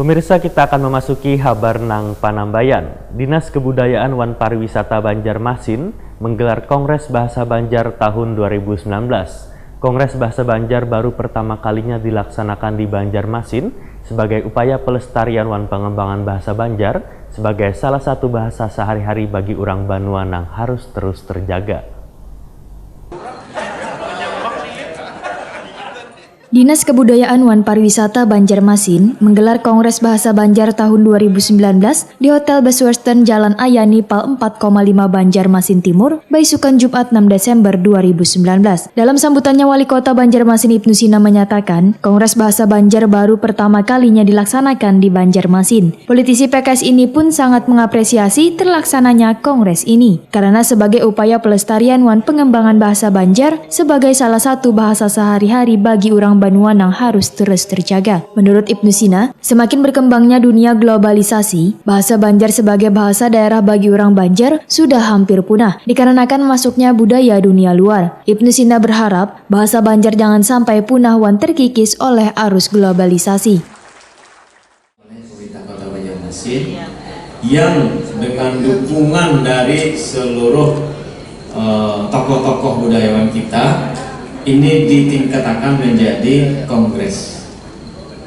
Pemirsa, kita akan memasuki kabar nang Panambayan. Dinas Kebudayaan wan Pariwisata Banjarmasin menggelar Kongres Bahasa Banjar tahun 2019. Kongres Bahasa Banjar baru pertama kalinya dilaksanakan di Banjarmasin sebagai upaya pelestarian wan pengembangan bahasa Banjar sebagai salah satu bahasa sehari-hari bagi orang Banua nang harus terus terjaga. Dinas Kebudayaan wan Pariwisata Banjarmasin menggelar Kongres Bahasa Banjar tahun 2019 di Hotel Best Western Jalan Ayani Pal 4,5 Banjarmasin Timur, Baisukan Jumat 6 Desember 2019. Dalam sambutannya, Wali Kota Banjarmasin Ibnu Sina menyatakan, Kongres Bahasa Banjar baru pertama kalinya dilaksanakan di Banjarmasin. Politisi PKS ini pun sangat mengapresiasi terlaksananya Kongres ini, karena sebagai upaya pelestarian wan pengembangan bahasa Banjar sebagai salah satu bahasa sehari-hari bagi orang Banua yang harus terus terjaga. Menurut Ibnu Sina, semakin berkembangnya dunia globalisasi, bahasa Banjar sebagai bahasa daerah bagi orang Banjar sudah hampir punah dikarenakan masuknya budaya dunia luar. Ibnu Sina berharap bahasa Banjar jangan sampai punah wan terkikis oleh arus globalisasi. Pemerintah Kota Banjarmasin yang dengan dukungan dari seluruh tokoh-tokoh budayawan kita ini ditingkatkan menjadi kongres,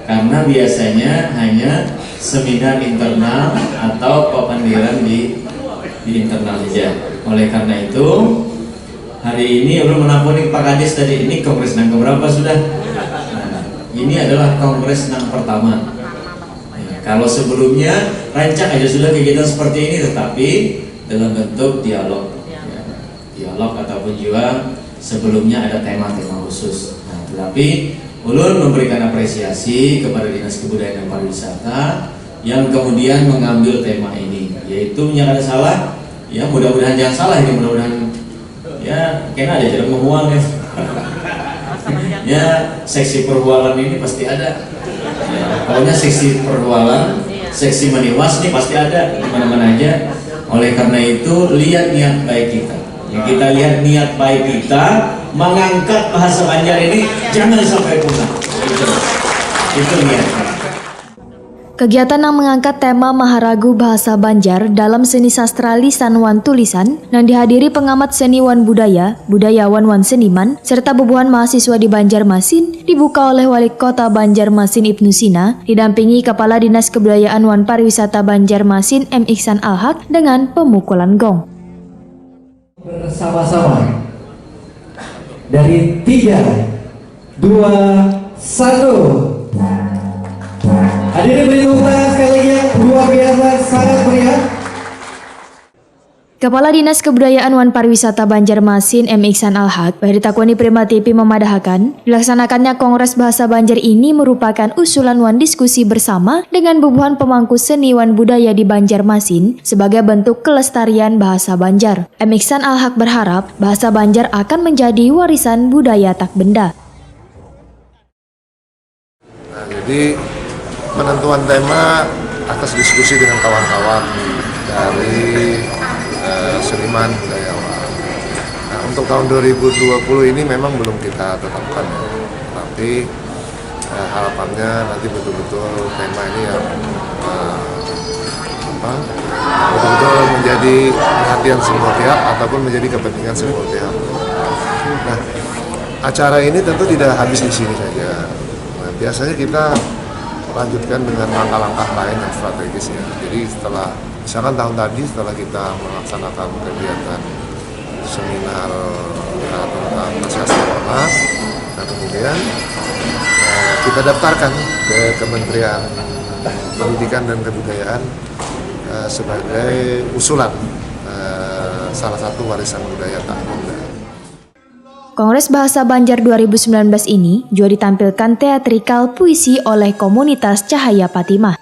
karena biasanya hanya seminar internal atau pemandiran di internal saja. Oleh karena itu hari ini ulun menelponi Pak Kadis tadi, ini kongres yang keberapa sudah? Nah, ini adalah kongres yang pertama. Kalau sebelumnya rancak aja sudah kegiatan seperti ini, tetapi dalam bentuk dialog, dialog ataupun juga sebelumnya ada tema-tema khusus. Nah, tetapi ulun memberikan apresiasi kepada Dinas Kebudayaan dan Pariwisata yang kemudian mengambil tema ini, yaitu yang ada salah, ya mudah-mudahan jangan salah ini, mudah-mudahan ya kena ada jarak memuang ya. Ya seksi perhualan ini pasti ada. Ya, pokoknya seksi perhualan, seksi meniwas ini pasti ada di mana-mana aja. Oleh karena itu lihat niat baik kita. Kita lihat niat baik kita mengangkat bahasa Banjar ini jangan sampai punah. Itu niatnya. Kegiatan yang mengangkat tema Maharagu Bahasa Banjar dalam seni sastra lisan wan tulisan yang dihadiri pengamat seni wan budaya, budayawan wan seniman, serta bubuhan mahasiswa di Banjarmasin dibuka oleh Wali Kota Banjarmasin Ibnu Sina didampingi Kepala Dinas Kebudayaan wan Pariwisata Banjarmasin M. Ihsan Al-Haq dengan pemukulan gong. Bersama-sama dari 3, 2, 1. Hadirin beri tepuk tangan sekali lagi yang luar biasa, sangat meriah. Kepala Dinas Kebudayaan wan Pariwisata Banjarmasin M. Ihsan Al-Haq beritakwani Prima TV memadahkan dilaksanakannya Kongres Bahasa Banjar ini merupakan usulan wan diskusi bersama dengan bubuhan pemangku seni wan budaya di Banjarmasin sebagai bentuk kelestarian bahasa Banjar. M. Ihsan Al-Haq berharap bahasa Banjar akan menjadi warisan budaya tak benda. Nah, jadi penentuan tema atas diskusi dengan kawan-kawan dari seniman budayawan. Nah, untuk tahun 2020 ini memang belum kita tetapkan, tapi harapannya nanti betul-betul tema ini yang betul-betul menjadi perhatian semua pihak ataupun menjadi kepentingan semua pihak. Nah, acara ini tentu tidak habis di sini saja. Nah, biasanya kita lanjutkan dengan langkah-langkah lain yang strategis ya. Jadi setelah misalkan tahun tadi setelah kita melaksanakan kegiatan seminar tentang naskah sekolah, nah kemudian kita daftarkan ke Kementerian Pendidikan dan Kebudayaan sebagai usulan salah satu warisan budaya tak benda. Kongres Bahasa Banjar 2019 ini juga ditampilkan teatrikal puisi oleh komunitas Cahaya Fatimah.